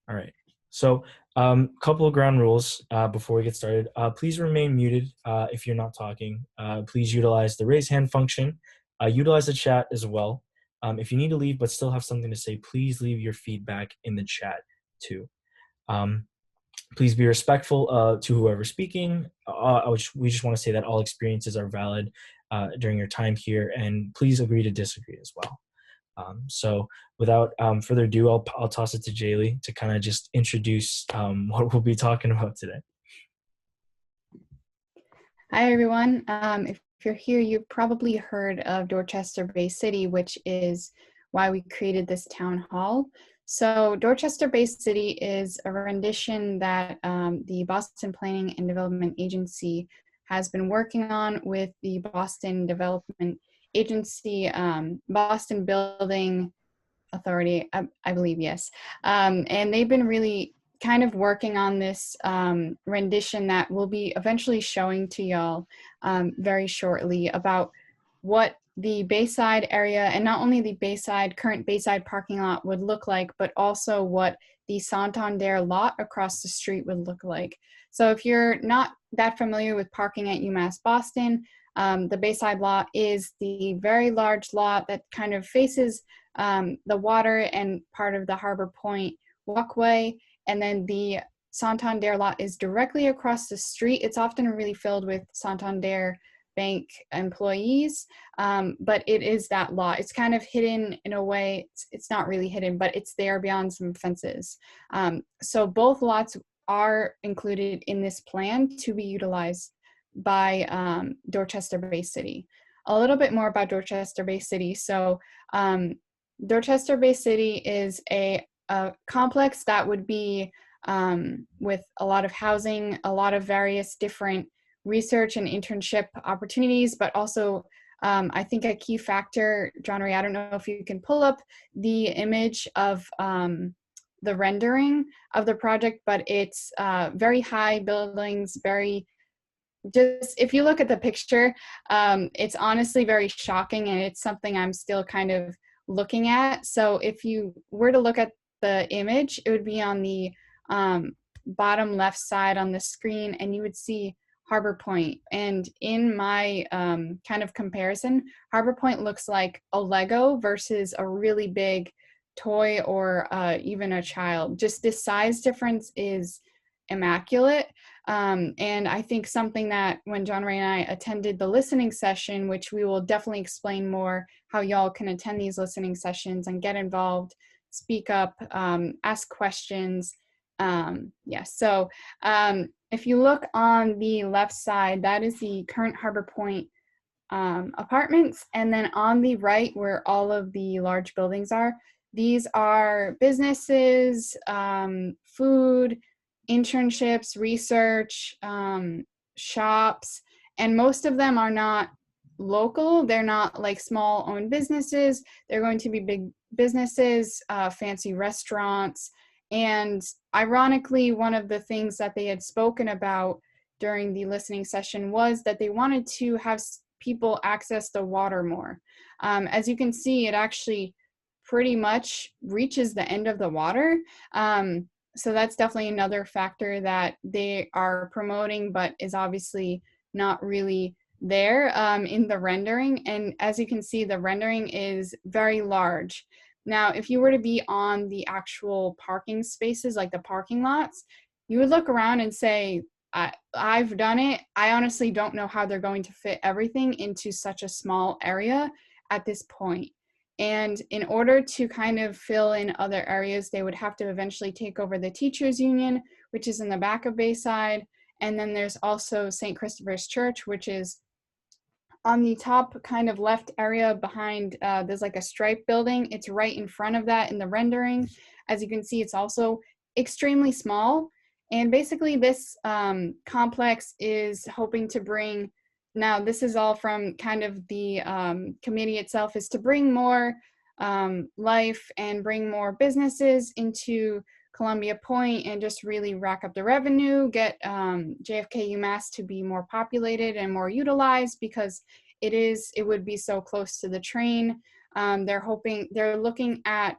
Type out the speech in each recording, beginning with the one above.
All right. So, couple of ground rules before we get started. Please remain muted if you're not talking. Please utilize the raise hand function. Utilize the chat as well. If you need to leave but still have something to say, please leave your feedback in the chat too. Um, Please be respectful to whoever's speaking. We just want to say that all experiences are valid during your time here, and please agree to disagree as well. So without further ado, I'll toss it to Jaylee to kind of just introduce what we'll be talking about today. Hi, everyone. If you're here, you've probably heard of Dorchester Bay City, which is why we created this town hall. So Dorchester Bay City is a rendition that the Boston Planning and Development Agency has been working on with the Boston Development Agency, Boston Building Authority, I believe, yes. And they've been really kind of working on this rendition that we'll be eventually showing to y'all very shortly about what the Bayside area, and not only the current Bayside parking lot would look like, but also what the Santander lot across the street would look like. So if you're not that familiar with parking at Umass Boston, the Bayside lot is the very large lot that kind of faces the water and part of the Harbor Point walkway. And then the Santander lot is directly across the street. It's often really filled with Santander Bank employees, but it is that lot. It's kind of hidden in a way. It's not really hidden, but it's there beyond some fences. So both lots are included in this plan to be utilized by Dorchester Bay City. A little bit more about Dorchester Bay City. So Dorchester Bay City is a complex that would be with a lot of housing, a lot of various different research and internship opportunities, but also I think a key factor, John Ray, I don't know if you can pull up the image of the rendering of the project, but it's very high buildings, just if you look at the picture, it's honestly very shocking, and it's something I'm still kind of looking at. So if you were to look at the image, it would be on the bottom left side on the screen, and you would see Harbor Point. And in my kind of comparison, Harbor Point looks like a Lego versus a really big toy or even a child. Just the size difference is immaculate. And I think something that when John Ray and I attended the listening session, which we will definitely explain more how y'all can attend these listening sessions and get involved, speak up, ask questions. So if you look on the left side, that is the current Harbor Point apartments. And then on the right, where all of the large buildings are, these are businesses, food, internships, research, shops, and most of them are not local. They're not like small owned businesses. They're going to be big businesses, fancy restaurants. And ironically, one of the things that they had spoken about during the listening session was that they wanted to have people access the water more. As you can see, it actually pretty much reaches the end of the water. So that's definitely another factor that they are promoting, but is obviously not really there in the rendering. And as you can see, the rendering is very large. Now, if you were to be on the actual parking spaces, like the parking lots, you would look around and say, I've done it. I honestly don't know how they're going to fit everything into such a small area at this point. And in order to kind of fill in other areas, they would have to eventually take over the teachers union, which is in the back of Bayside. And then there's also St. Christopher's Church, which is on the top kind of left area behind, there's like a stripe building. It's right in front of that in the rendering. As you can see, it's also extremely small. And basically this complex is hoping to bring, now this is all from kind of the committee itself, is to bring more life and bring more businesses into Columbia Point and just really rack up the revenue, get JFK UMass to be more populated and more utilized because it would be so close to the train. They're looking at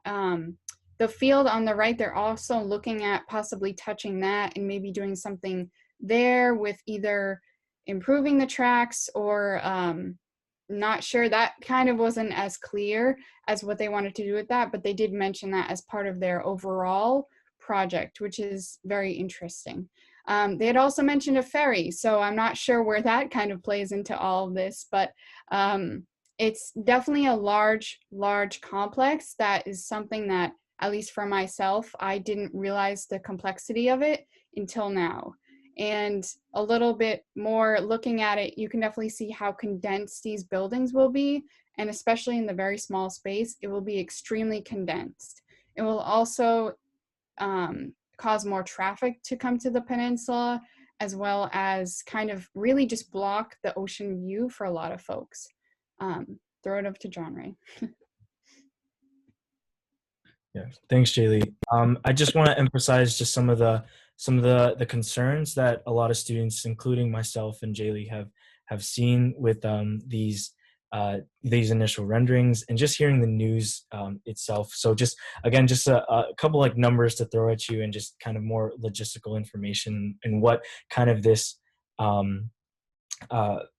the field on the right, they're also looking at possibly touching that and maybe doing something there with either improving the tracks or not sure. That kind of wasn't as clear as what they wanted to do with that, but they did mention that as part of their overall project, which is very interesting. They had also mentioned a ferry, so I'm not sure where that kind of plays into all of this, but it's definitely a large complex. That is something that, at least for myself, I didn't realize the complexity of it until now. And a little bit more looking at it, you can definitely see how condensed these buildings will be. And especially in the very small space, it will be extremely condensed. It will also cause more traffic to come to the peninsula, as well as kind of really just block the ocean view for a lot of folks. Throw it up to John Ray. Yeah, thanks, Jaylee. I just want to emphasize just some of the concerns that a lot of students, including myself and Jaylee, have seen with these initial renderings and just hearing the news itself. So just again, just a couple like numbers to throw at you and just kind of more logistical information and what kind of um,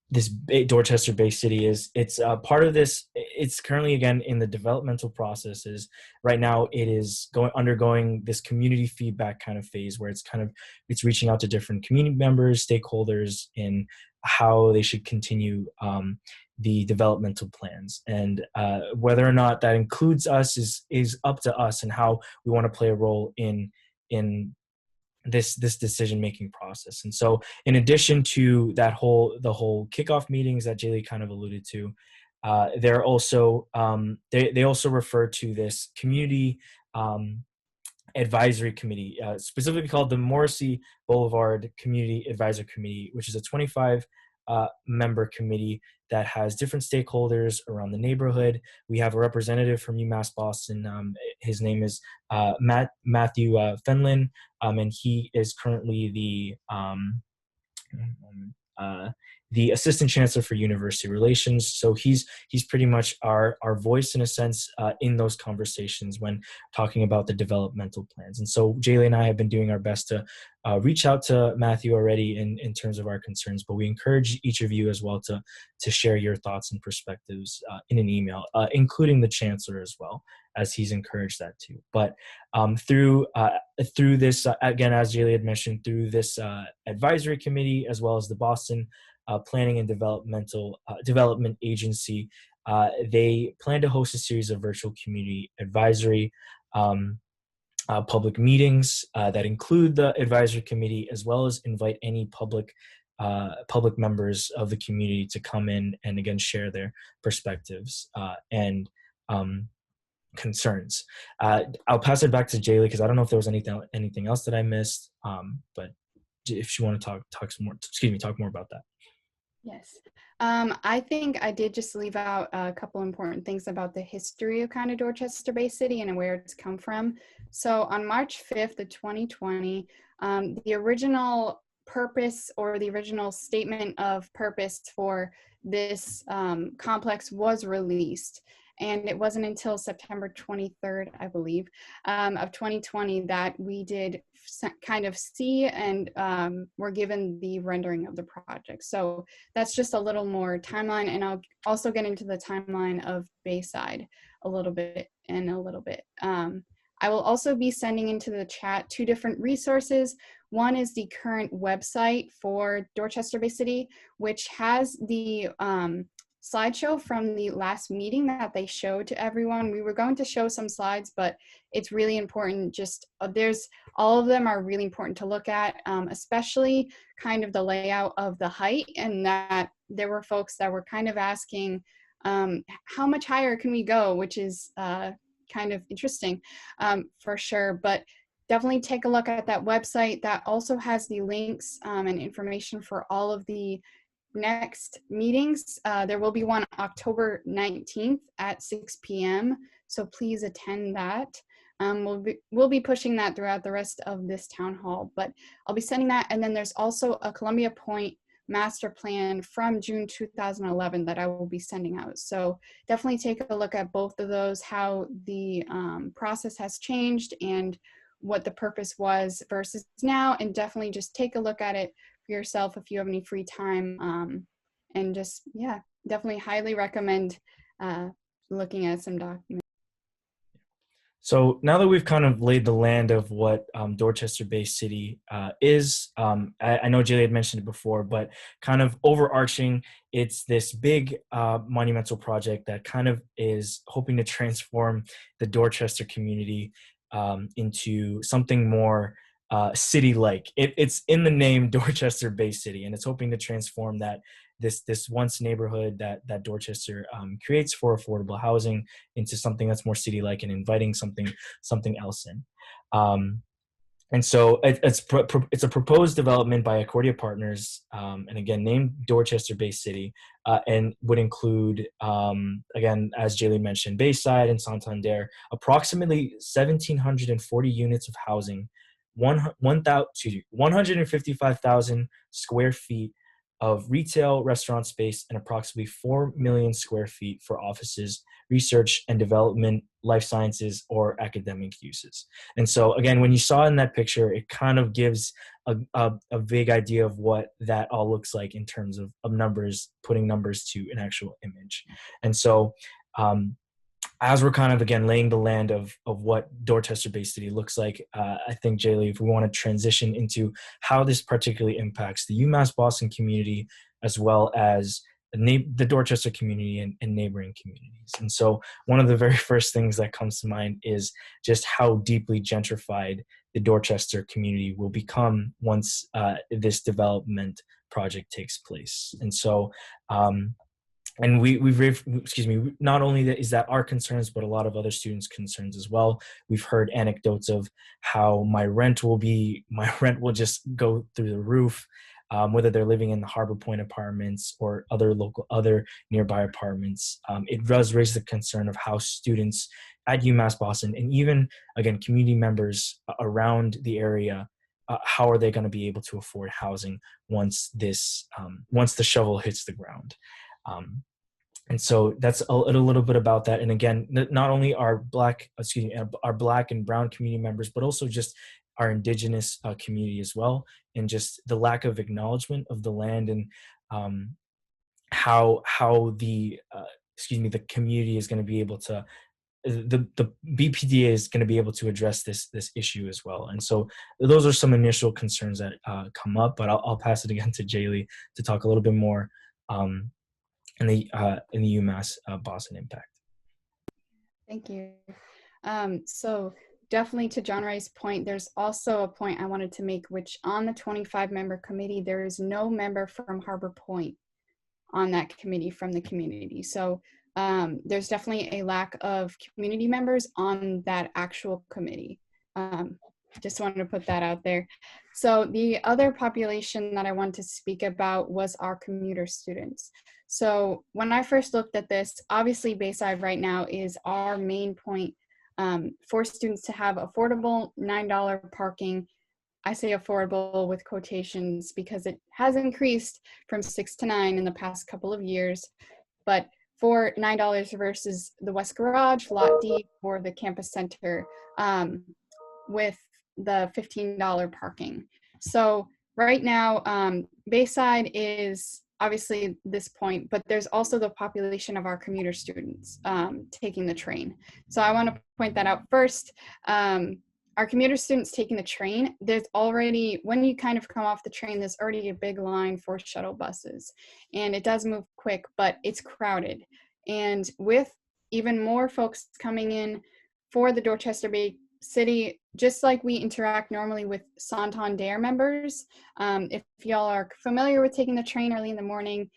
this Dorchester Bay City is. It's part of this. It's currently again in the developmental processes. Right now, it is undergoing this community feedback kind of phase where it's reaching out to different community members, stakeholders, in how they should continue the developmental plans, and whether or not that includes us is up to us and how we want to play a role in this decision-making process. And so in addition to the whole kickoff meetings that Jaylee kind of alluded to, they're also they also refer to this community advisory committee, specifically called the Morrissey Boulevard Community Advisory Committee, which is a 25 member committee that has different stakeholders around the neighborhood. We have a representative from Umass Boston. His name is Matthew Fenlon, and he is currently the assistant chancellor for university relations. So he's pretty much our voice in a sense in those conversations when talking about the developmental plans. And so Jaylee and I have been doing our best to reach out to Matthew already in terms of our concerns, but we encourage each of you as well to share your thoughts and perspectives in an email, including the chancellor as well, as he's encouraged that too. But through this, again, as Jaylee had mentioned, through this advisory committee, as well as the Boston Planning and Development Agency, they plan to host a series of virtual community advisory public meetings that include the advisory committee, as well as invite any public members of the community to come in and again share their perspectives and concerns. I'll pass it back to Jaylee because I don't know if there was anything else that I missed, but if you want to talk more about that. Yes. I think I did just leave out a couple important things about the history of kind of Dorchester Bay City and where it's come from. So on March 5th of 2020, the original purpose or the original statement of purpose for this complex was released. And it wasn't until September 23rd, I believe, of 2020 that we did kind of see and were given the rendering of the project. So that's just a little more timeline. And I'll also get into the timeline of Bayside a little bit. I will also be sending into the chat 2 different resources. One is the current website for Dorchester Bay City, which has the slideshow from the last meeting that they showed to everyone. We were going to show some slides, but it's really important. Just all of them are really important to look at, especially kind of the layout of the height, and that there were folks that were kind of asking, how much higher can we go, which is kind of interesting for sure. But definitely take a look at that website. That also has the links and information for all of the next meetings. There will be one October 19th at 6 p.m. So please attend that. We'll be pushing that throughout the rest of this town hall, but I'll be sending that. And then there's also a Columbia Point master plan from June 2011 that I will be sending out. So definitely take a look at both of those, how the process has changed and what the purpose was versus now, and definitely just take a look at it for yourself if you have any free time. And just, yeah, definitely highly recommend looking at some documents. So now that we've kind of laid the land of what Dorchester Bay City is, I know Jaylee had mentioned it before, but kind of overarching, it's this big monumental project that kind of is hoping to transform the Dorchester community into something more city-like. It's in the name Dorchester Bay City, and it's hoping to transform this once neighborhood that Dorchester creates for affordable housing into something that's more city-like and inviting something else in. And so it's a proposed development by Accordia Partners, and again named Dorchester Bay City, and would include, again, as Jaylee mentioned, Bayside and Santander, approximately 1,740 units of housing, 155,000 square feet of retail restaurant space, and approximately 4 million square feet for offices, research and development, life sciences, or academic uses. And so, again, when you saw in that picture, it kind of gives a vague idea of what that all looks like in terms of numbers, putting numbers to an actual image. And so, as we're kind of, again, laying the land of what Dorchester Bay City looks like, I think, Jaylee, if we want to transition into how this particularly impacts the UMass Boston community, as well as the Dorchester community and neighboring communities. And so one of the very first things that comes to mind is just how deeply gentrified the Dorchester community will become once this development project takes place. And so, and not only is that our concerns, but a lot of other students' concerns as well. We've heard anecdotes of how my rent will just go through the roof, whether they're living in the Harbor Point apartments or other nearby apartments. It does raise the concern of how students at UMass Boston, and even, again, community members around the area, how are they going to be able to afford housing once the shovel hits the ground? And so that's a little bit about that. And again, not only our Black and Brown community members, but also just our Indigenous community as well, and just the lack of acknowledgement of the land, and how the the community is going to be able to, the BPDA is going to be able to address this issue as well. And so those are some initial concerns that come up, but I'll pass it again to Jaylee to talk a little bit more in the UMass Boston impact. Thank you. So definitely, to John Ray's point, there's also a point I wanted to make, which on the 25-member committee, there is no member from Harbor Point on that committee from the community. So there's definitely a lack of community members on that actual committee. Just wanted to put that out there. So the other population that I wanted to speak about was our commuter students. So when I first looked at this, obviously Bayside right now is our main point for students to have affordable $9 parking. I say affordable with quotations because it has increased from 6 to 9 in the past couple of years, but for $9 versus the West Garage, Lot D, or the Campus Center with the $15 parking. So right now, Bayside is obviously this point, but there's also the population of our commuter students taking the train. So I want to point that out first. Our commuter students taking the train, there's already, when you kind of come off the train, there's already a big line for shuttle buses. And it does move quick, but it's crowded. And with even more folks coming in for the Dorchester Bay City, just like we interact normally with Santander members, if y'all are familiar with taking the train early in the morning,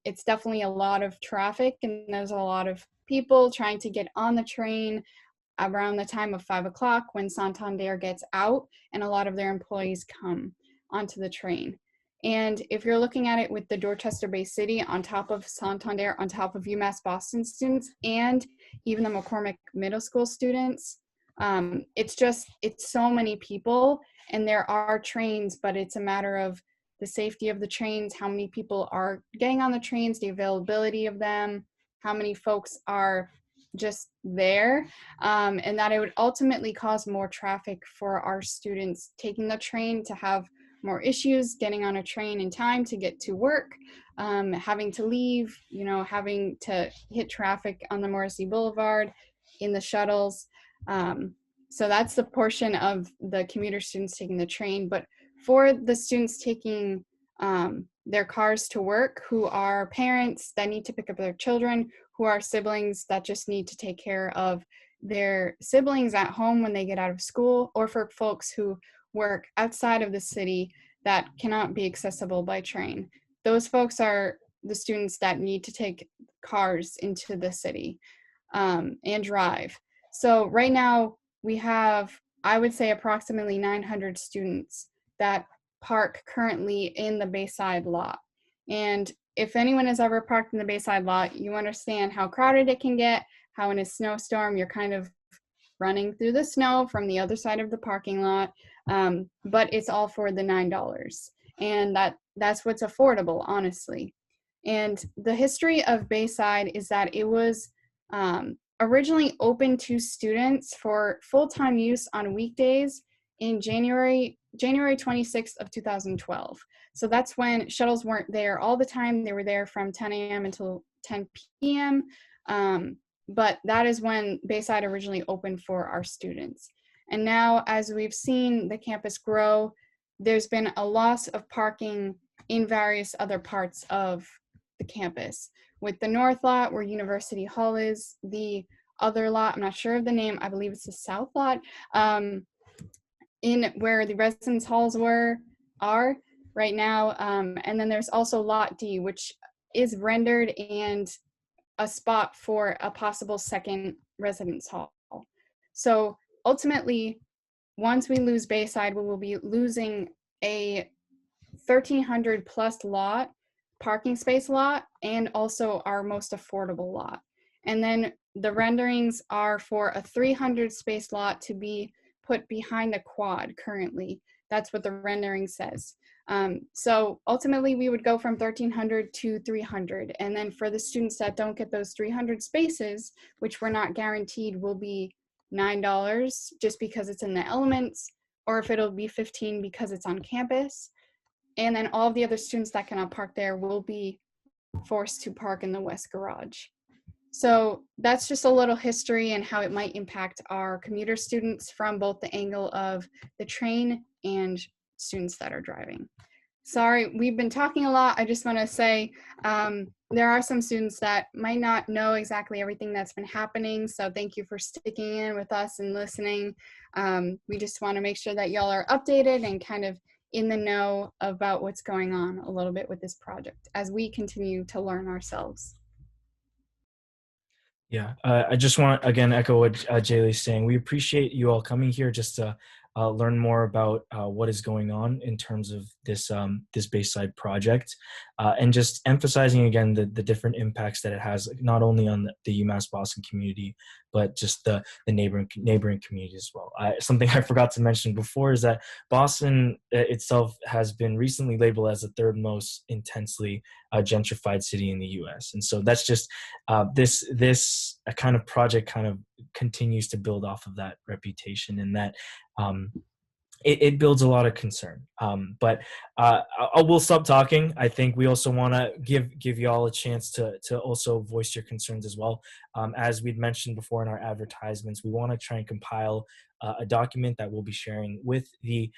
it's definitely a lot of traffic, and there's a lot of people trying to get on the train around the time of 5 o'clock when Santander gets out and a lot of their employees come onto the train. And if you're looking at it with the Dorchester Bay City on top of Santander, on top of UMass Boston students, and even the McCormick Middle School students, it's so many people, and there are trains, but it's a matter of the safety of the trains, how many people are getting on the trains, the availability of them, how many folks are just there, and that it would ultimately cause more traffic for our students taking the train, to have more issues getting on a train in time to get to work, having to leave, having to hit traffic on the Morrissey Boulevard in the shuttles. So that's the portion of the commuter students taking the train. But for the students taking their cars to work, who are parents that need to pick up their children, who are siblings that just need to take care of their siblings at home when they get out of school, or for folks who work outside of the city that cannot be accessible by train. Those folks are the students that need to take cars into the city and drive. So right now we have, I would say, approximately 900 students that park currently in the Bayside lot. And if anyone has ever parked in the Bayside lot, you understand how crowded it can get, how in a snowstorm you're kind of running through the snow from the other side of the parking lot, but it's all for the $9. And that's what's affordable, honestly. And the history of Bayside is that it was originally open to students for full-time use on weekdays in January 26th of 2012. So that's when shuttles weren't there all the time. They were there from 10 a.m. until 10 p.m. But that is when Bayside originally opened for our students. And now, as we've seen the campus grow, there's been a loss of parking in various other parts of the campus. With the north lot, where University Hall is, the other lot, I'm not sure of the name, I believe it's the south lot, in where the residence halls are right now. And then there's also lot D, which is rendered and a spot for a possible second residence hall. So ultimately, once we lose Bayside, we will be losing a 1,300 plus lot, parking space lot, and also our most affordable lot. And then the renderings are for a 300 space lot to be put behind the quad currently. That's what the rendering says. So ultimately we would go from 1,300 to 300. And then for the students that don't get those 300 spaces, which we're not guaranteed will be $9 just because it's in the elements, or if it'll be 15 because it's on campus. And then all of the other students that cannot park there will be forced to park in the West Garage. So that's just a little history and how it might impact our commuter students from both the angle of the train and students that are driving. Sorry, we've been talking a lot. I just want to say there are some students that might not know exactly everything that's been happening. So thank you for sticking in with us and listening. We just want to make sure that y'all are updated and kind of in the know about what's going on a little bit with this project as we continue to learn ourselves. Yeah, I just want to again echo what Jaylee's saying. We appreciate you all coming here just to learn more about what is going on in terms of this this Bayside project, and just emphasizing again the different impacts that it has, not only on the UMass Boston community, but just the neighboring community as well. Something I forgot to mention before is that Boston itself has been recently labeled as the third most intensely gentrified city in the U.S. And so that's just this kind of project kind of continues to build off of that reputation, and that it builds a lot of concern. But we'll stop talking. I think we also want to give you all a chance to also voice your concerns as well. As we'd mentioned before in our advertisements, we want to try and compile a document that we'll be sharing with the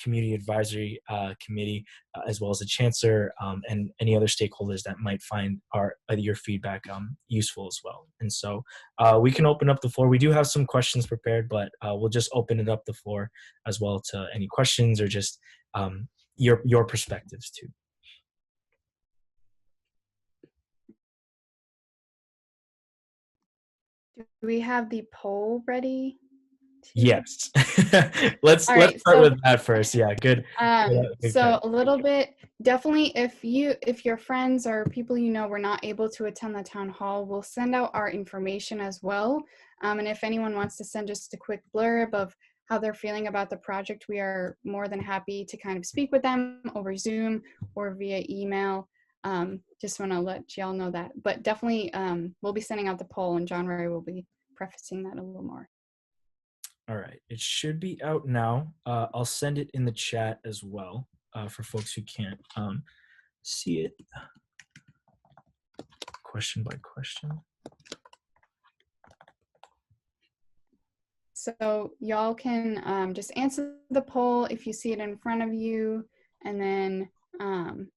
Community Advisory Committee, as well as the Chancellor and any other stakeholders that might find your feedback useful as well. And so we can open up the floor. We do have some questions prepared, but we'll just open it up the floor as well to any questions or just your perspectives too. Do we have the poll ready? Yes. let's right, start with that first. Yeah, good. So a little bit, definitely if your friends or people you know were not able to attend the town hall, we'll send out our information as well. And if anyone wants to send just a quick blurb of how they're feeling about the project, we are more than happy to kind of speak with them over Zoom or via email. Just want to let y'all know that. But definitely, we'll be sending out the poll, and John Ray will be prefacing that a little more. All right, it should be out now. I'll send it in the chat as well for folks who can't see it question by question. So y'all can just answer the poll if you see it in front of you, and then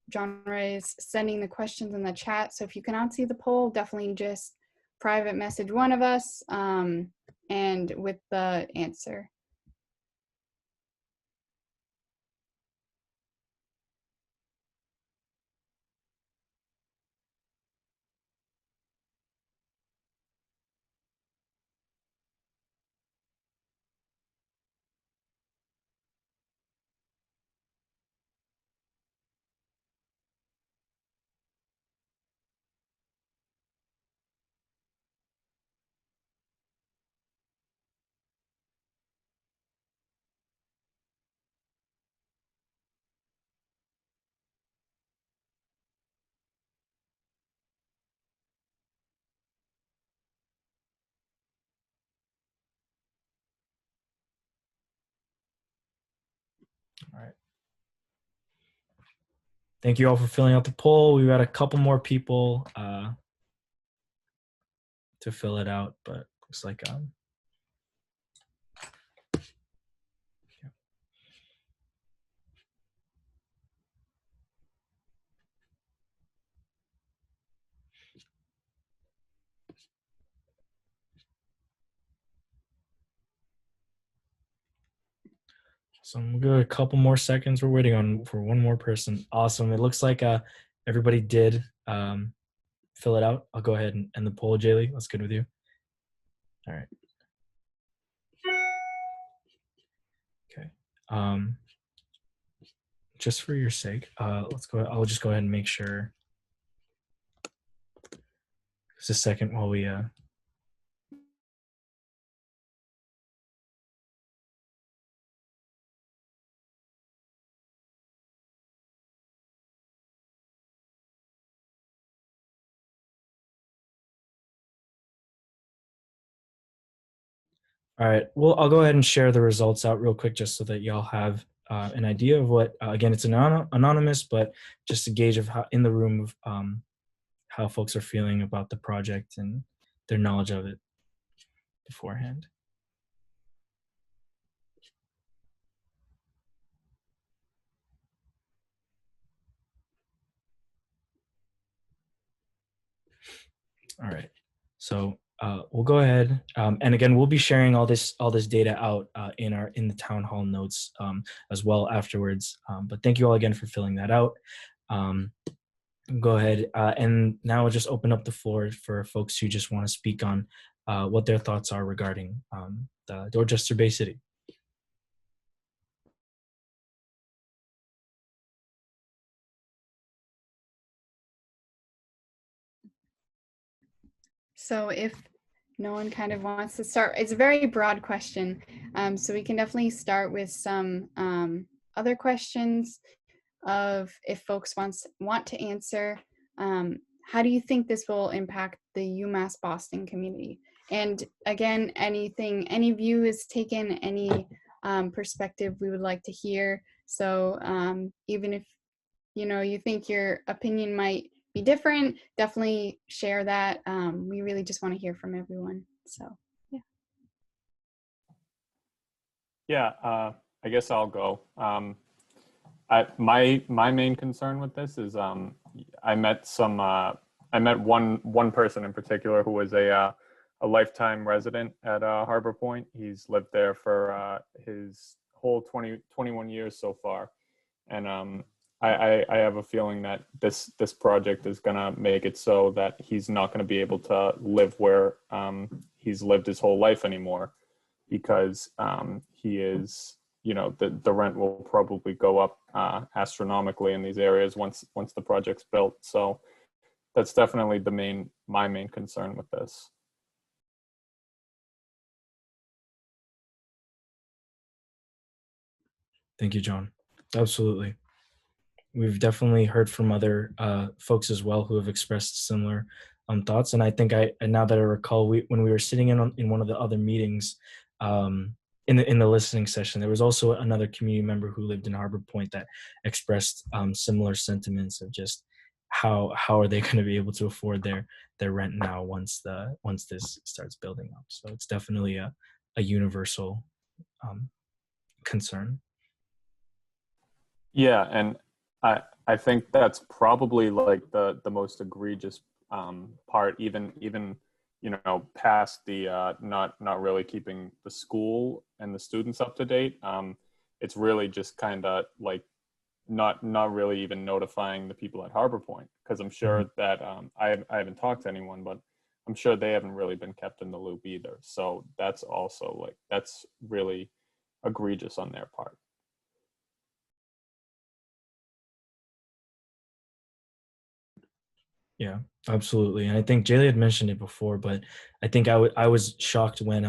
John Ray is sending the questions in the chat. So if you cannot see the poll, definitely just private message one of us and with the answer. All right. Thank you all for filling out the poll. We've got a couple more people to fill it out, but looks like so we'll go a couple more seconds. We're waiting for one more person. Awesome. It looks like everybody did fill it out. I'll go ahead and end the poll, Jaylee. That's good with you. All right. Okay. Just for your sake, let's go. I'll just go ahead and make sure. Just a second while we All right. Well, I'll go ahead and share the results out real quick just so that y'all have an idea of what, again, it's anonymous, but just a gauge of how in the room of how folks are feeling about the project and their knowledge of it beforehand. All right. So we'll go ahead, and again, we'll be sharing all this data out in the town hall notes as well afterwards. But thank you all again for filling that out. Go ahead, and now I'll just open up the floor for folks who just want to speak on what their thoughts are regarding the Dorchester Bay City. So if no one kind of wants to start, it's a very broad question. So we can definitely start with some other questions of if folks want to answer. How do you think this will impact the UMass Boston community? And again, any view is taken, any perspective we would like to hear. So even if you think your opinion might be different, definitely share that. We really just want to hear from everyone. So yeah. Yeah, I guess I'll go. My main concern with this is I met one person in particular who was a lifetime resident at Harbor Point. He's lived there for his whole 21 years so far, and I have a feeling that this project is gonna make it so that he's not gonna be able to live where he's lived his whole life anymore, because he is, the rent will probably go up astronomically in these areas once the project's built. So that's definitely my main concern with this. Thank you, John. Absolutely. We've definitely heard from other folks as well who have expressed similar thoughts. And I think and now that I recall, when we were sitting in one of the other meetings, in the listening session, there was also another community member who lived in Harbor Point that expressed similar sentiments of just how are they going to be able to afford their rent now once this starts building up. So it's definitely a universal um, concern. Yeah, and I think that's probably like the most egregious part, even past the not really keeping the school and the students up to date. It's really just kind of like not really even notifying the people at Harbor Point, because I'm Mhm. sure that I haven't talked to anyone, but I'm sure they haven't really been kept in the loop either. So that's also like that's really egregious on their part. Yeah, absolutely. And I think Jaylee had mentioned it before, but I think I was shocked when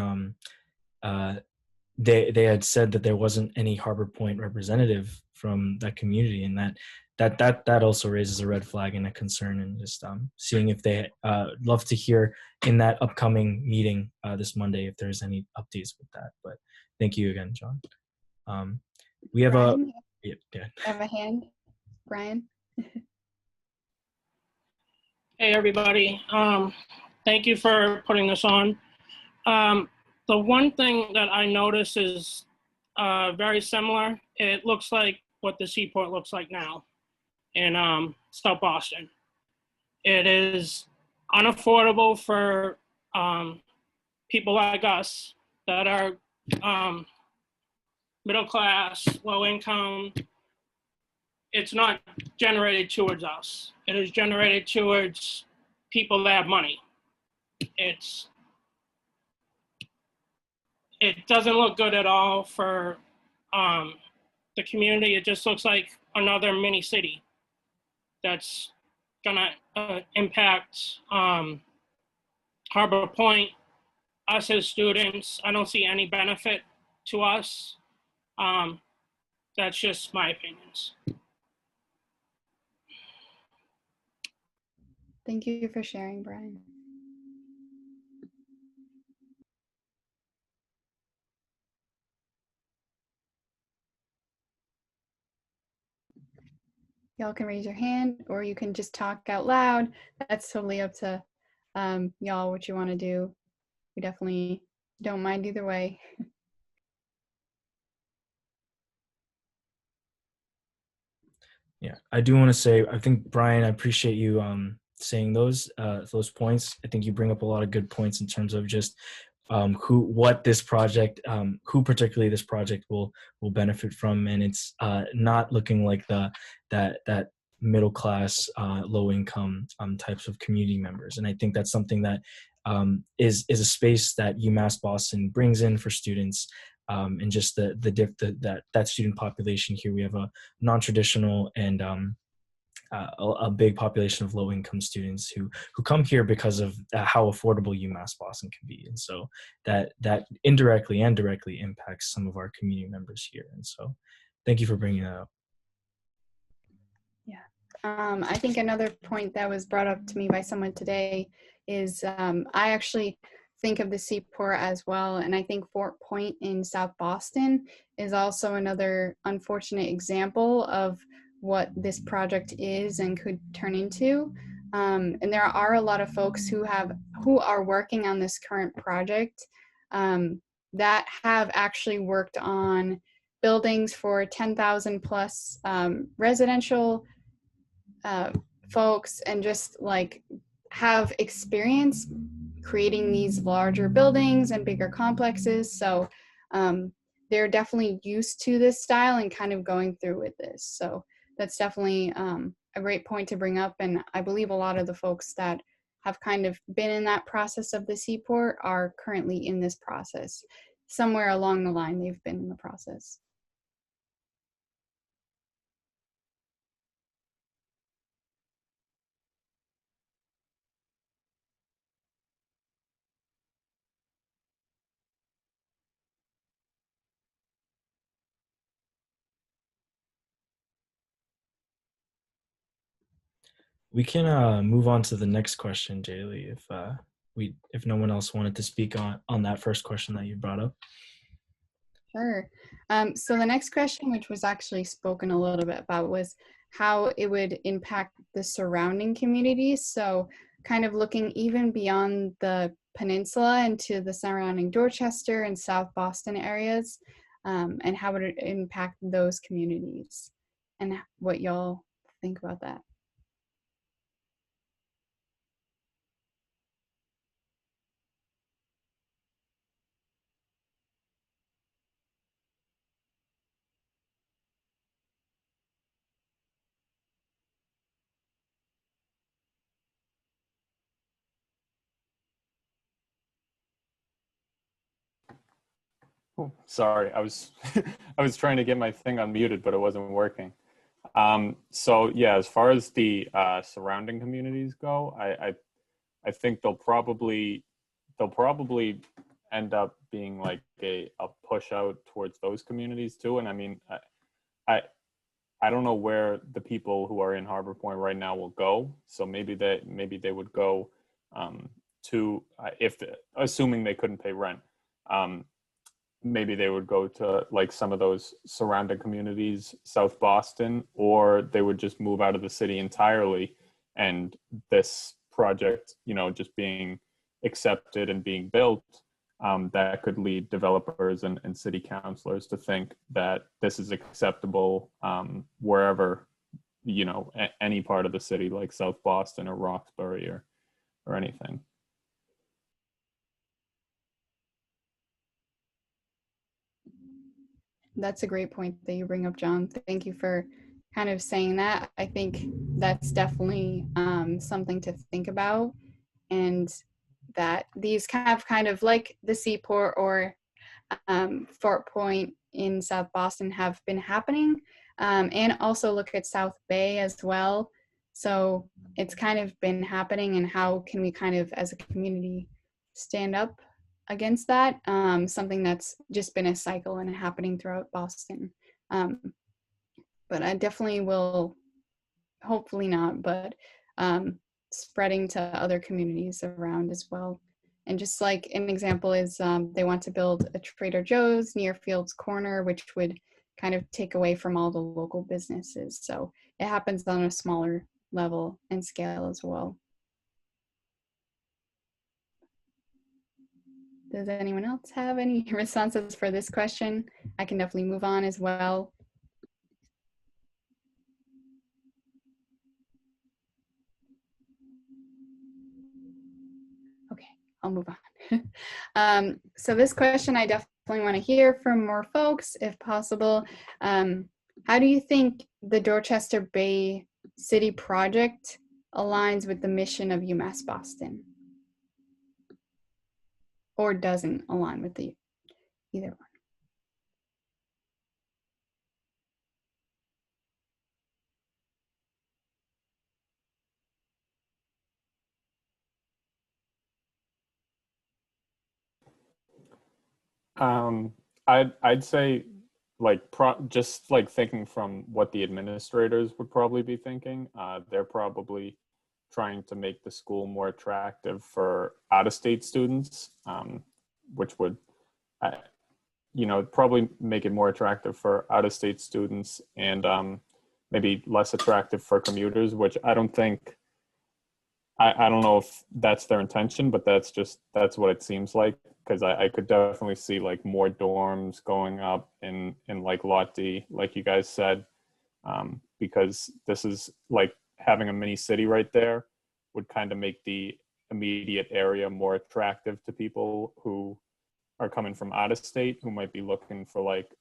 uh, they had said that there wasn't any Harbor Point representative from that community, and that also raises a red flag and a concern, and just seeing if they love to hear in that upcoming meeting this Monday if there's any updates with that. But thank you again, John. Um, we have a Brian, yeah, yeah. have a hand? Brian? Hey, everybody. Thank you for putting this on. The one thing that I notice is very similar. It looks like what the seaport looks like now in South Boston. It is unaffordable for people like us that are middle class, low income. It's not generated towards us. It is generated towards people that have money. It's it doesn't look good at all for the community. It just looks like another mini city that's gonna impact Harbor Point, us as students. I don't see any benefit to us. Um, that's just my opinions. Thank you for sharing, Brian. Y'all can raise your hand or you can just talk out loud. That's totally up to y'all what you want to do. We definitely don't mind either way. Yeah, I do want to say, I think Brian, I appreciate you saying those points. I think you bring up a lot of good points in terms of just what this project, who particularly this project will benefit from, and it's not looking like that middle class, low income types of community members. And I think that's something that is a space that UMass Boston brings in for students. And just that student population here, we have a non-traditional and a big population of low-income students who come here because of how affordable UMass Boston can be, and so that indirectly and directly impacts some of our community members here. And so, thank you for bringing that up. Yeah. I think another point that was brought up to me by someone today is I actually think of the seaport as well. And I think Fort Point in South Boston is also another unfortunate example of what this project is and could turn into. And there are a lot of folks who are working on this current project that have actually worked on buildings for 10,000 plus residential folks, and just like have experience creating these larger buildings and bigger complexes. So they're definitely used to this style and kind of going through with this. So that's definitely a great point to bring up. And I believe a lot of the folks that have kind of been in that process of the seaport are currently in this process. Somewhere along the line, they've been in the process. We can move on to the next question, Jaylee, if no one else wanted to speak on that first question that you brought up. Sure. So the next question, which was actually spoken a little bit about, was how it would impact the surrounding communities. So kind of looking even beyond the peninsula into the surrounding Dorchester and South Boston areas, and how would it impact those communities, and what y'all think about that. Oh, sorry, I was I was trying to get my thing unmuted, but it wasn't working. So yeah, as far as the surrounding communities go, I think they'll probably end up being like a push out towards those communities too. And I mean, I I don't know where the people who are in Harbor Point right now will go. So maybe they would go to if assuming they couldn't pay rent. Um, Maybe they would go to like some of those surrounding communities, South Boston, or they would just move out of the city entirely. And this project, just being accepted and being built, that could lead developers and city councilors to think that this is acceptable wherever, any part of the city like South Boston or Roxbury or anything. That's a great point that you bring up, John. Thank you for kind of saying that. I think that's definitely something to think about, and that these kind of like the Seaport or Fort Point in South Boston have been happening, and also look at South Bay as well. So it's kind of been happening, and how can we kind of as a community stand up against that? Something that's just been a cycle and happening throughout Boston. Um, but I definitely will, hopefully not, but spreading to other communities around as well. And just like an example is they want to build a Trader Joe's near Fields Corner, which would kind of take away from all the local businesses. So it happens on a smaller level and scale as well. Does anyone else have any responses for this question? I can definitely move on as well. Okay, I'll move on. So this question, I definitely want to hear from more folks if possible. How do you think the Dorchester Bay City project aligns with the mission of UMass Boston? Or doesn't align with either one? Um, I'd say just like thinking from what the administrators would probably be thinking, they're probably trying to make the school more attractive for out-of-state students, which would, uh, probably make it more attractive for out-of-state students and maybe less attractive for commuters, which I don't think. I don't know if that's their intention, but that's what it seems like, because I could definitely see like more dorms going up in like Lot D, like you guys said, because this is like having a mini city right there would kind of make the immediate area more attractive to people who are coming from out of state, who might be looking for like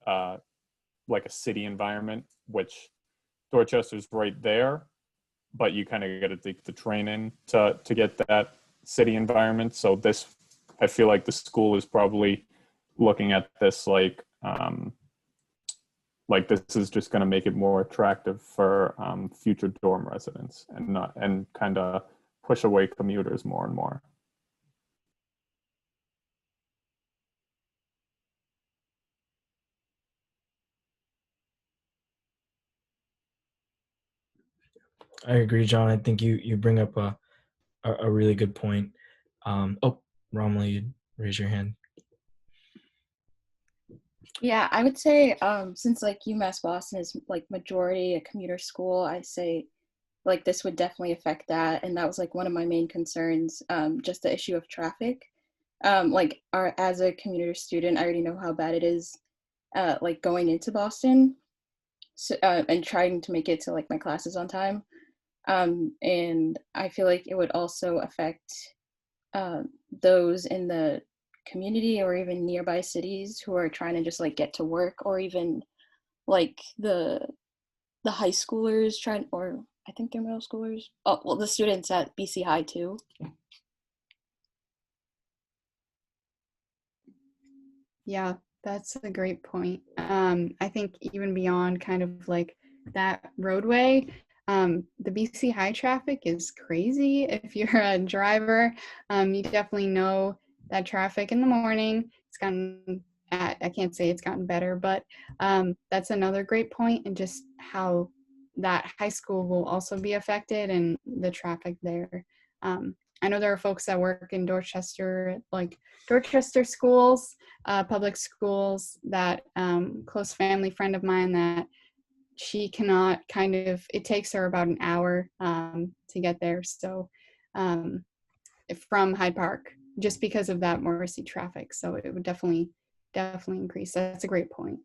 a city environment, which Dorchester's right there, but you kind of got to take the train in to get that city environment. So I feel like the school is probably looking at this like this is just going to make it more attractive for future dorm residents and kind of push away commuters more and more. I agree, John. I think you bring up a really good point. Oh, Rommel, you raise your hand. Yeah, I would say since like UMass Boston is like majority a commuter school, I'd say like this would definitely affect that, and that was like one of my main concerns, just the issue of traffic. Like as a commuter student, I already know how bad it is, like going into Boston, so, and trying to make it to like my classes on time. And I feel like it would also affect those in the community or even nearby cities who are trying to just like get to work, or even like the high schoolers trying, or I think they're middle schoolers. Oh, well, the students at BC High too. Yeah, that's a great point. I think even beyond kind of like that roadway, the BC High traffic is crazy. If you're a driver, you definitely know that traffic in the morning. It's gotten, I can't say it's gotten better, but that's another great point, and just how that high school will also be affected and the traffic there. I know there are folks that work in Dorchester, like Dorchester schools, public schools, that close family friend of mine that she cannot kind of, it takes her about an hour to get there. So um, from Hyde Park, just because of that Morrissey traffic. So it would definitely increase. That's a great point.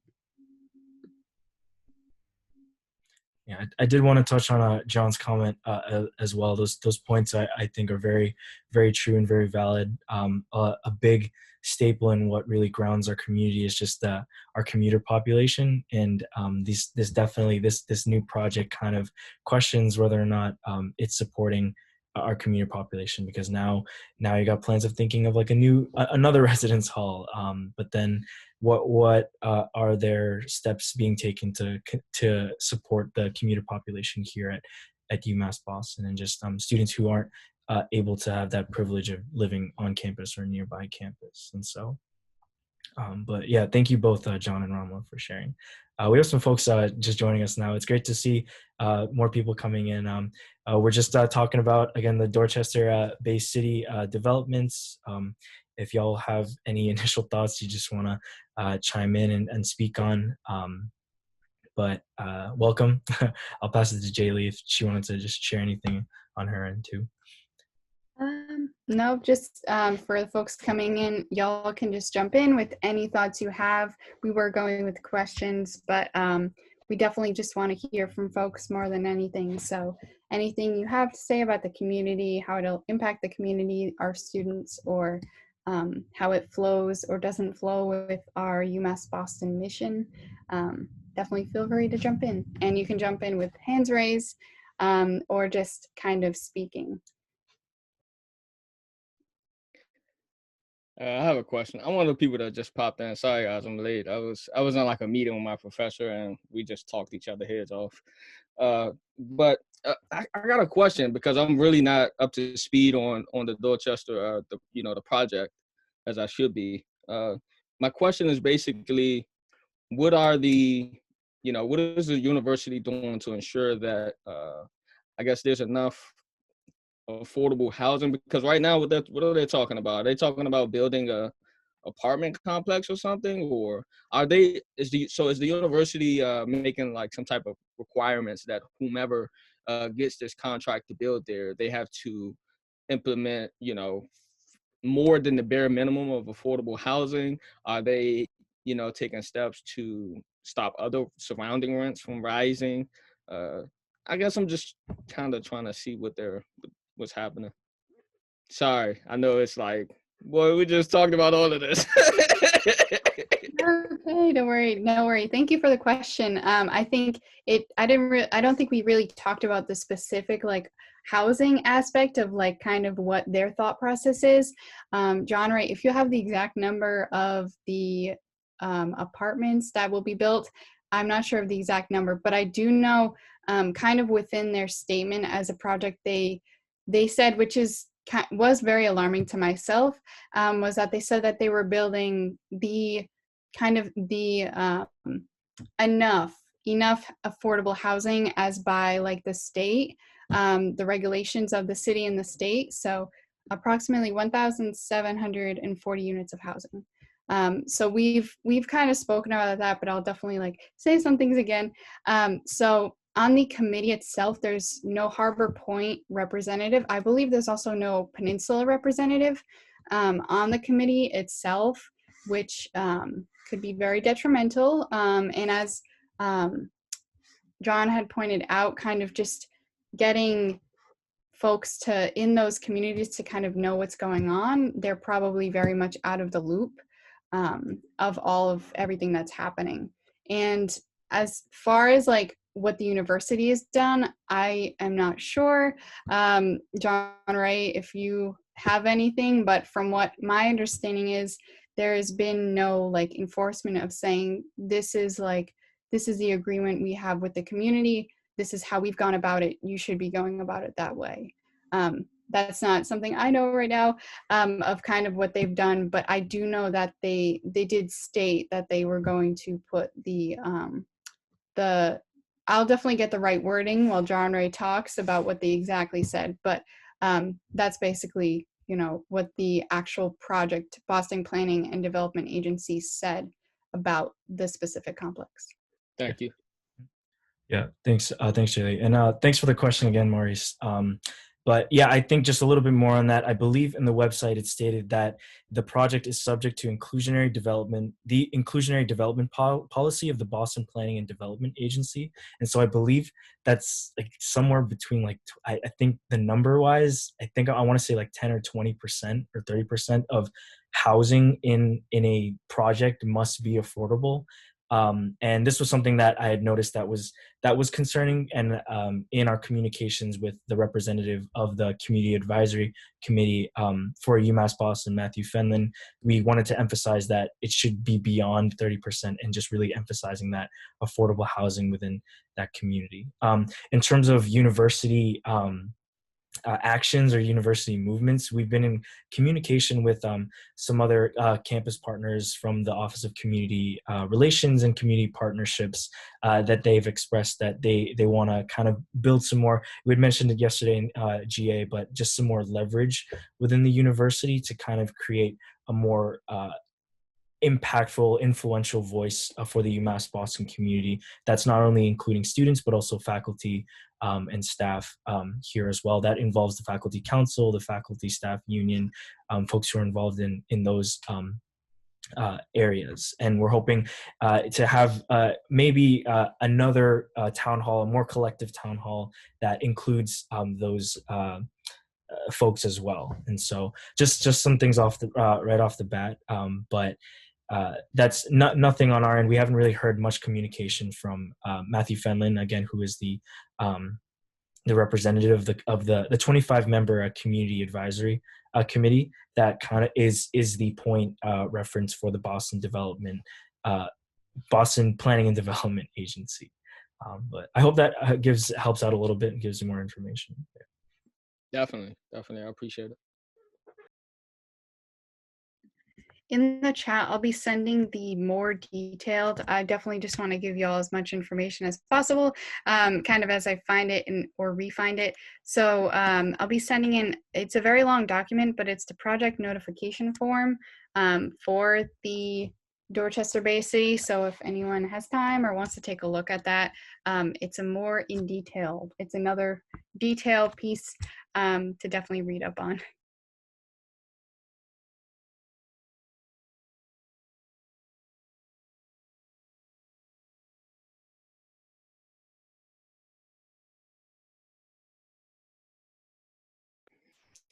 Yeah, I did want to touch on John's comment as well. Those points I think are very, very true and very valid. A big staple in what really grounds our community is just our commuter population, and this new project kind of questions whether or not it's supporting our commuter population, because now you got plans of thinking of like another residence hall, but then what are there steps being taken to support the commuter population here at UMass Boston, and just students who aren't able to have that privilege of living on campus or nearby campus. And so but yeah, thank you both, John and Ramla, for sharing. We have some folks just joining us now. It's great to see more people coming in. We're just talking about, again, the Dorchester Bay City developments. If y'all have any initial thoughts you just want to chime in and speak on, but welcome. I'll pass it to Jaylee if she wanted to just share anything on her end too. No, just for the folks coming in, y'all can just jump in with any thoughts you have. We were going with questions, but we definitely just want to hear from folks more than anything. So anything you have to say about the community, how it'll impact the community, our students, or how it flows or doesn't flow with our UMass Boston mission, definitely feel free to jump in. And you can jump in with hands raised or just kind of speaking. I have a question. I'm one of the people that just popped in. Sorry guys, I'm late. I was on like a meeting with my professor and we just talked each other heads off. But I got a question because I'm really not up to speed on the Dorchester the project as I should be. My question is basically, what is the university doing to ensure that I guess there's enough affordable housing? Because right now what are they talking about? Are they talking about building a apartment complex or something, or is the university making like some type of requirements that whomever gets this contract to build there, they have to implement more than the bare minimum of affordable housing? Are they taking steps to stop other surrounding rents from rising? I guess I'm just kind of trying to see what's happening. Sorry, I know it's like, boy, we just talked about all of this. Okay, don't worry, no worry. Thank you for the question. I think I don't think we really talked about the specific like housing aspect of like kind of what their thought process is. John, right, if you have the exact number of the apartments that will be built, I'm not sure of the exact number, but I do know kind of within their statement as a project they said, which was very alarming to myself, was that they said that they were building enough affordable housing as by like the state, the regulations of the city and the state. So approximately 1,740 units of housing. So we've kind of spoken about that, but I'll definitely like say some things again. So on the committee itself, there's no Harbor Point representative. I believe there's also no Peninsula representative on the committee itself, which could be very detrimental. And as John had pointed out, kind of just getting folks to in those communities to kind of know what's going on, they're probably very much out of the loop of all of everything that's happening. And as far as like what the university has done, I am not sure. John Ray, if you have anything, but from what my understanding is, there has been no like enforcement of saying this is the agreement we have with the community. This is how we've gone about it. You should be going about it that way. That's not something I know right now of kind of what they've done, but I do know that they did state that they were going to put the I'll definitely get the right wording while John Ray talks about what they exactly said, but that's basically, you know, what the actual project Boston Planning and Development Agency said about the specific complex. Thank you. Yeah, thanks, Jaylee, and thanks for the question again, Maurice. But yeah, I think just a little bit more on that. I believe in the website it stated that the project is subject to the inclusionary development policy of the Boston Planning and Development Agency, and so I believe that's like somewhere between like I think the number wise, I think I want to say like 10 or 20% or 30% of housing in a project must be affordable. And this was something that I had noticed that was concerning, and in our communications with the representative of the Community Advisory Committee for UMass Boston, Matthew Fenlon, we wanted to emphasize that it should be beyond 30% and just really emphasizing that affordable housing within that community. In terms of university actions or university movements, we've been in communication with some other campus partners from the Office of Community Relations and Community Partnerships that they've expressed that they want to kind of build some more. We had mentioned it yesterday in GA, but just some more leverage within the university to kind of create a more impactful, influential voice for the UMass Boston community. That's not only including students, but also faculty and staff here as well. That involves the faculty council, the faculty staff union, folks who are involved in those areas. And we're hoping to have maybe another town hall, a more collective town hall that includes those folks as well. And so just some things off the right off the bat, but that's nothing on our end. We haven't really heard much communication from Matthew Fenlon, again, who is the representative of the 25-member community advisory committee that kind of is the point reference for the Boston Planning and Development Agency. But I hope that helps out a little bit and gives you more information. Definitely, I appreciate it. In the chat, I'll be sending the more detailed. I definitely just want to give you all as much information as possible, kind of as I find it or re-find it. So I'll be sending in, it's a very long document, but it's the project notification form for the Dorchester Bay City. So if anyone has time or wants to take a look at that, it's a more in detail. It's another detailed piece to definitely read up on.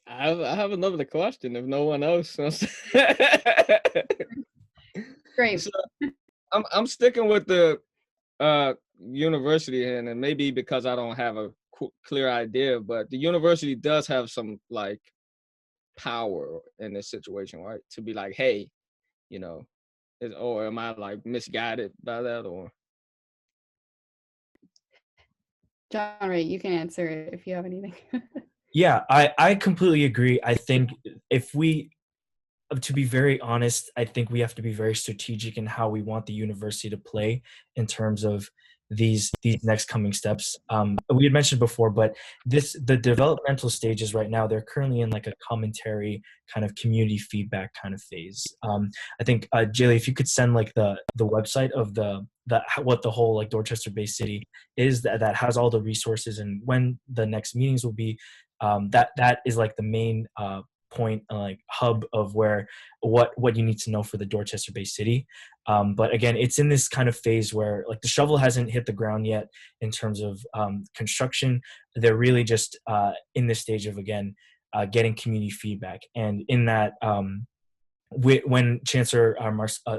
I have another question if no one else wants. Great. So I'm sticking with the university, and maybe because I don't have a clear idea, but the university does have some like power in this situation, right? To be like, hey, you know, or am I like misguided by that, or? John Ray, you can answer it if you have anything. Yeah, I completely agree. I think if we To be very honest, I think we have to be very strategic in how we want the university to play in terms of these next coming steps. We had mentioned before, but the developmental stages right now, they're currently in like a commentary kind of community feedback kind of phase. I think Jaylee, if you could send like the website of the what the whole like Dorchester Bay City is, that has all the resources and when the next meetings will be. That is like the main point, like hub of where what you need to know for the Dorchester Bay City. But again, it's in this kind of phase where like the shovel hasn't hit the ground yet in terms of construction. They're really just in this stage of again getting community feedback, and in that. When Chancellor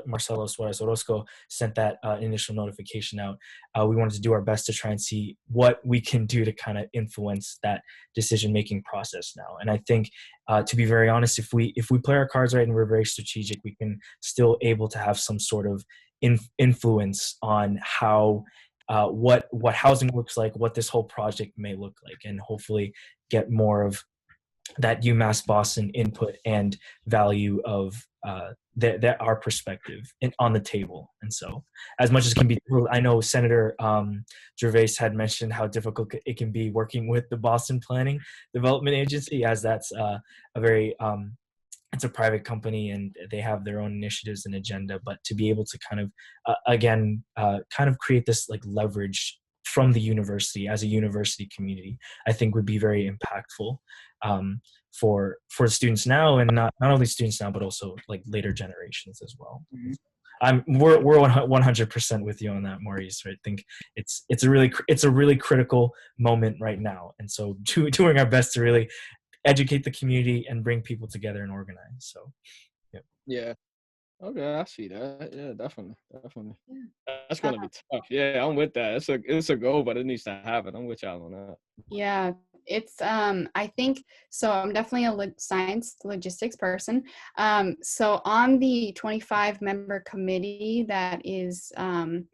Marcelo Suarez Orozco sent that initial notification out, we wanted to do our best to try and see what we can do to kind of influence that decision-making process now. And I think, to be very honest, if we play our cards right and we're very strategic, we can still able to have some sort of influence on how what housing looks like, what this whole project may look like, and hopefully get more of that UMass Boston input and value of that our perspective on the table. And so as much as can be, I know Senator Gervais had mentioned how difficult it can be working with the Boston Planning Development Agency, as that's a very it's a private company and they have their own initiatives and agenda, but to be able to kind of again kind of create this like leverage from the university as a university community, I think would be very impactful for students now, and not only students now, but also like later generations as well. Mm-hmm. We're 100% with you on that, Maurice. I think it's a really critical moment right now, and so doing our best to really educate the community and bring people together and organize. So, yeah. Okay, I see that. Yeah, definitely. Yeah. That's gonna be tough. Yeah, I'm with that. It's a goal, but it needs to happen. I'm with y'all on that. Yeah, it's I think so. I'm definitely a science logistics person. So on the 25 member committee that is drawn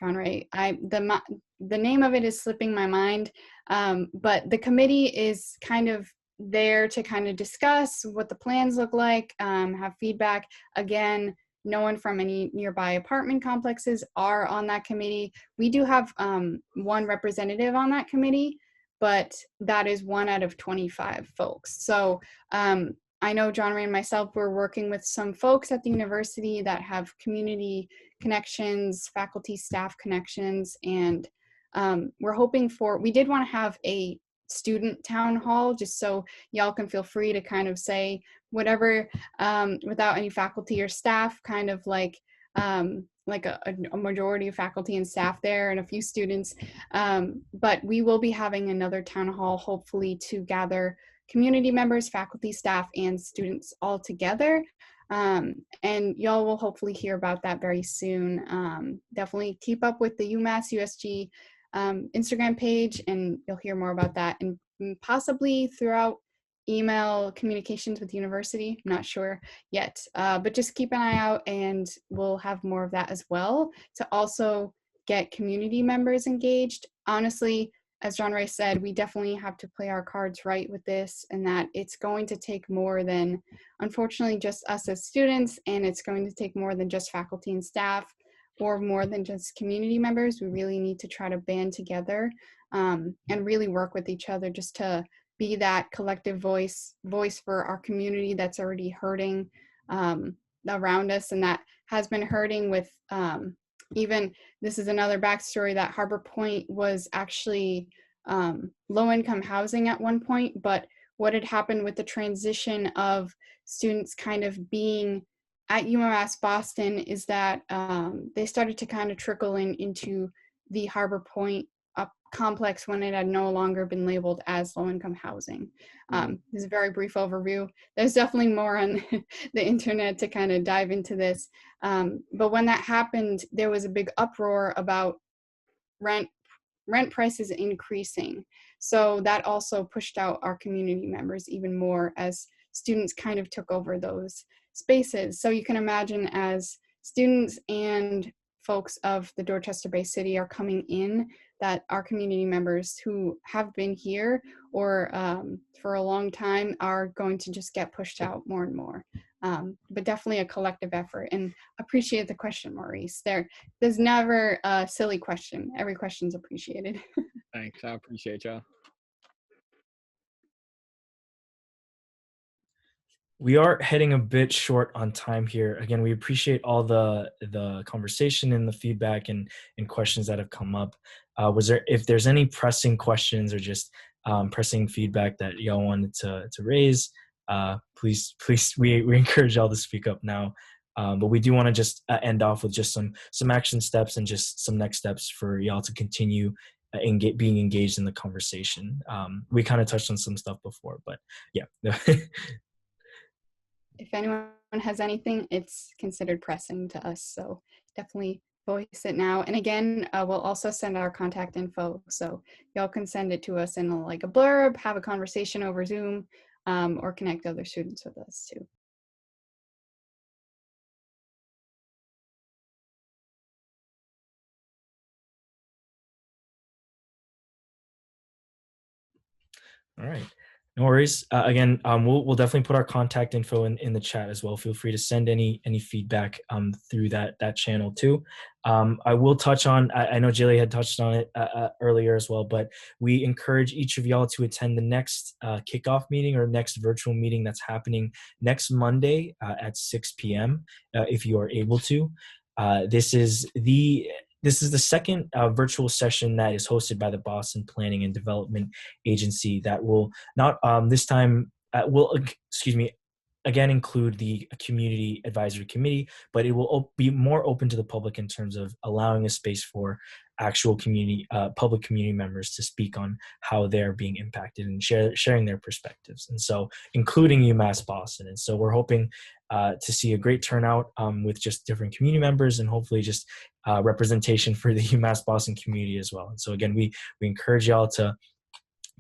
right, the name of it is slipping my mind, but the committee is kind of there to kind of discuss what the plans look like, have feedback. Again, no one from any nearby apartment complexes are on that committee. We do have one representative on that committee, but that is 1 out of 25 folks. So I know John Ray and myself, we're working with some folks at the university that have community connections, faculty, staff connections, and we're hoping we did want to have a student town hall, just so y'all can feel free to kind of say whatever without any faculty or staff, kind of like a majority of faculty and staff there and a few students. But we will be having another town hall, hopefully, to gather community members, faculty, staff, and students all together. And y'all will hopefully hear about that very soon. Definitely keep up with the UMass USG Instagram page, and you'll hear more about that, and possibly throughout email communications with the university. I'm not sure yet, but just keep an eye out, and we'll have more of that as well to also get community members engaged. Honestly, as John Ray said, we definitely have to play our cards right with this, and that it's going to take more than, unfortunately, just us as students, and it's going to take more than just faculty and staff, or more than just community members. We really need to try to band together and really work with each other, just to be that collective voice for our community that's already hurting around us, and that has been hurting with even, this is another backstory, that Harbor Point was actually low-income housing at one point, but what had happened with the transition of students kind of being at UMass Boston is that they started to kind of trickle into the Harbor Point complex when it had no longer been labeled as low-income housing. This is a very brief overview. There's definitely more on the internet to kind of dive into this. But when that happened, there was a big uproar about rent prices increasing. So that also pushed out our community members even more as students kind of took over those spaces. So you can imagine, as students and folks of the Dorchester Bay City are coming in, that our community members who have been here or for a long time are going to just get pushed out more and more. But definitely a collective effort, and appreciate the question, Maurice. There's never a silly question. Every question's appreciated. Thanks. I appreciate y'all. We are heading a bit short on time here. Again, we appreciate all the conversation and the feedback and questions that have come up. If there's any pressing questions or just pressing feedback that y'all wanted to raise, please, we encourage y'all to speak up now. But we do want to just end off with just some action steps and just some next steps for y'all to continue being engaged in the conversation. We kind of touched on some stuff before, but yeah. If anyone has anything, it's considered pressing to us. So definitely voice it now. And again, we'll also send our contact info. So y'all can send it to us in like a blurb, have a conversation over Zoom, or connect other students with us too. All right. No worries. Again, we'll definitely put our contact info in the chat as well. Feel free to send any feedback through that channel too. I will touch on, I know Jilly had touched on it earlier as well, but we encourage each of y'all to attend the next kickoff meeting or next virtual meeting that's happening next Monday at 6 p.m. If you are able to. This is the second virtual session that is hosted by the Boston Planning and Development Agency that will not this time again include the community advisory committee, but it will be more open to the public in terms of allowing a space for actual public community members to speak on how they're being impacted and sharing their perspectives, and so including UMass Boston. And so we're hoping to see a great turnout with just different community members and hopefully just representation for the UMass Boston community as well. And so again, we encourage y'all to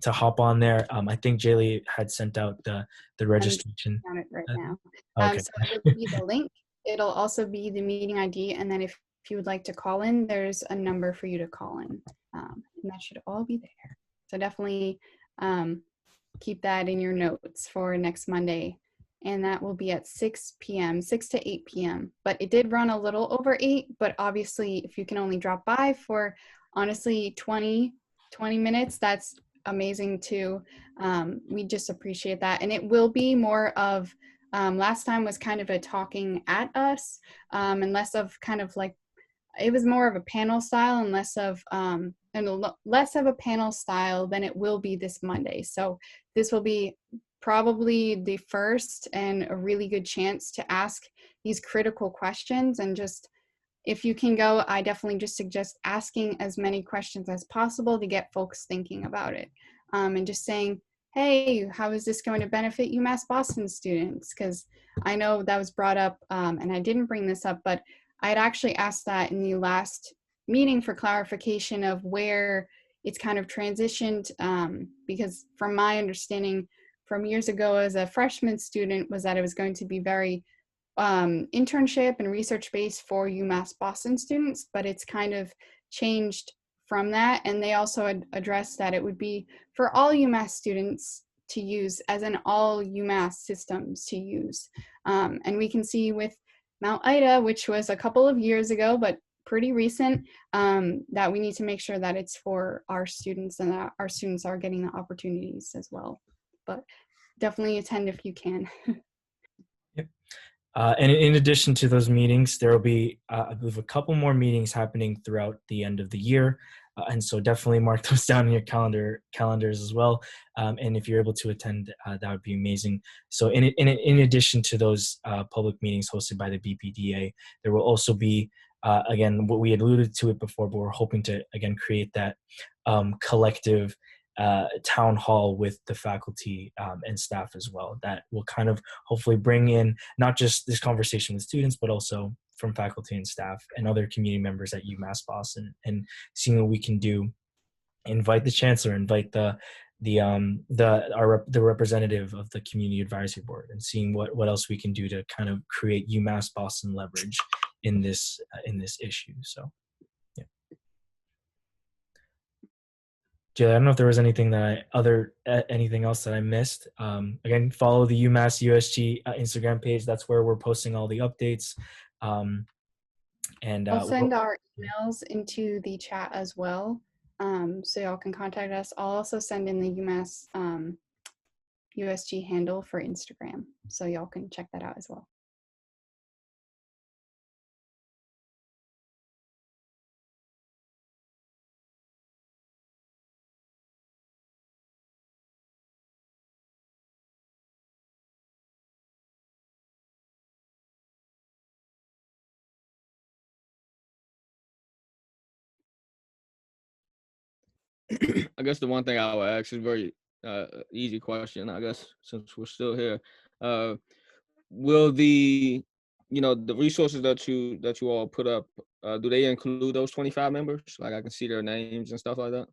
hop on there. I think Jaylee had sent out the registration. On it right now. Okay. So it'll be the link. It'll also be the meeting ID, and then if you would like to call in, there's a number for you to call in, and that should all be there. So definitely keep that in your notes for next Monday, and that will be at 6 p.m., 6 to 8 p.m. But it did run a little over 8, but obviously if you can only drop by for honestly 20 minutes, that's amazing too. We just appreciate that. And it will be more of, last time was kind of a talking at us, and less of kind of like, it was more of a panel style and less of a panel style than it will be this Monday. So this will be probably the first and a really good chance to ask these critical questions. And just, if you can go, I definitely just suggest asking as many questions as possible to get folks thinking about it. And just saying, hey, how is this going to benefit UMass Boston students? Because I know that was brought up, and I didn't bring this up, but I had actually asked that in the last meeting for clarification of where it's kind of transitioned, because from my understanding from years ago as a freshman student was that it was going to be very internship and research based for UMass Boston students, but it's kind of changed from that. And they also had addressed that it would be for all UMass students to use, as in all UMass systems to use. And we can see with Mount Ida, which was a couple of years ago, but pretty recent, that we need to make sure that it's for our students and that our students are getting the opportunities as well. But definitely attend if you can. Yep. And in addition to those meetings, there will be, I believe, a couple more meetings happening throughout the end of the year. And so definitely mark those down in your calendars as well. And if you're able to attend, that would be amazing. So in addition to those public meetings hosted by the BPDA, there will also be, again, what we had alluded to it before, but we're hoping to, again, create that collective town hall with the faculty and staff as well. That will kind of hopefully bring in not just this conversation with students, but also from faculty and staff and other community members at UMass Boston, and seeing what we can do. Invite the chancellor, invite the representative of the community advisory board, and seeing what else we can do to kind of create UMass Boston leverage in this issue. So. Julia, I don't know if there was anything that anything else that I missed. Again, follow the UMass USG Instagram page. That's where we're posting all the updates. And I'll send our emails into the chat as well, so y'all can contact us. I'll also send in the UMass USG handle for Instagram, so y'all can check that out as well. I guess the one thing I would ask is very easy question. I guess since we're still here, will the the resources that you all put up, do they include those 25 members? Like I can see their names and stuff like that.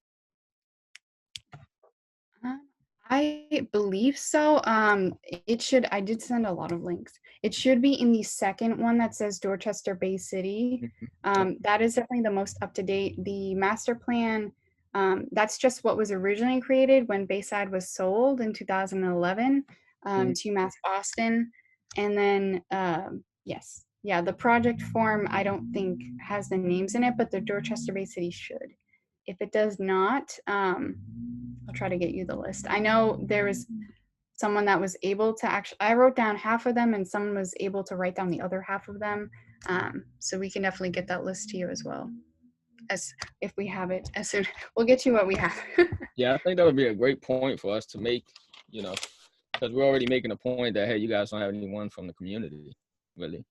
I believe so. It should. I did send a lot of links. It should be in the second one that says Dorchester Bay City. That is definitely the most up to date. The master plan. That's just what was originally created when Bayside was sold in 2011 to UMass Boston, and then yes, yeah, the project form I don't think has the names in it, but the Dorchester Bay City should. If it does not, I'll try to get you the list. I know there was someone that was able to actually, I wrote down half of them and someone was able to write down the other half of them. So we can definitely get that list to you as well. As if we have it, as soon, we'll get you what we have. Yeah, I think that would be a great point for us to make, because we're already making a point that, hey, you guys don't have anyone from the community, really.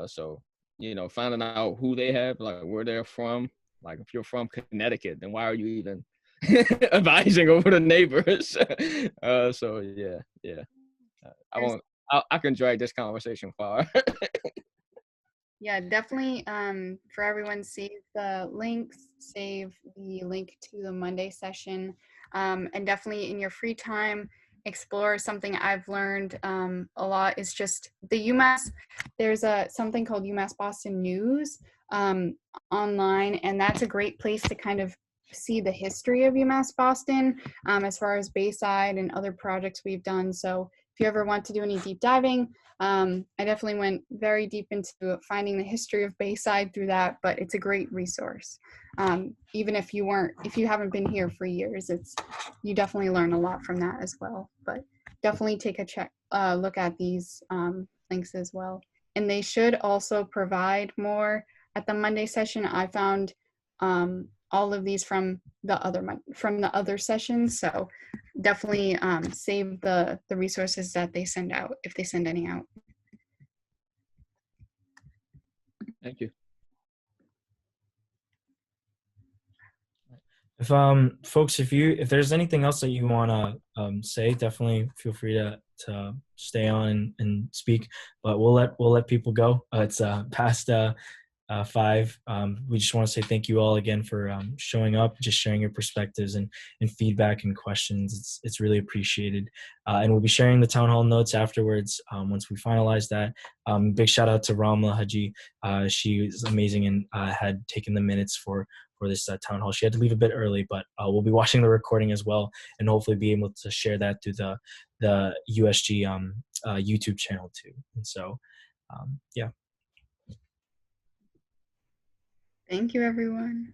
So, finding out who they have, like where they're from. Like if you're from Connecticut, then why are you even advising over the neighbors? So yeah. I can drag this conversation far. Yeah, definitely. For everyone, save the links, save the link to the Monday session, and definitely in your free time, explore something I've learned a lot is just the UMass. There's something called UMass Boston News online, and that's a great place to kind of see the history of UMass Boston as far as Bayside and other projects we've done. So if you ever want to do any deep diving, I definitely went very deep into finding the history of Bayside through that, but it's a great resource. Even if you haven't been here for years, you definitely learn a lot from that as well. But definitely take a look at these links as well. And they should also provide more at the Monday session. I found all of these from the other sessions. So definitely save the resources that they send out if they send any out. Thank you. If folks, if there's anything else that you want to say, definitely feel free to stay on and speak. But we'll let people go. It's past 5. We just want to say thank you all again for showing up, just sharing your perspectives and feedback and questions. It's really appreciated. And we'll be sharing the town hall notes afterwards once we finalize that. Big shout out to Ramla Haji. She was amazing and had taken the minutes for this town hall. She had to leave a bit early, but we'll be watching the recording as well and hopefully be able to share that through the USG YouTube channel too. And so, yeah. Thank you, everyone.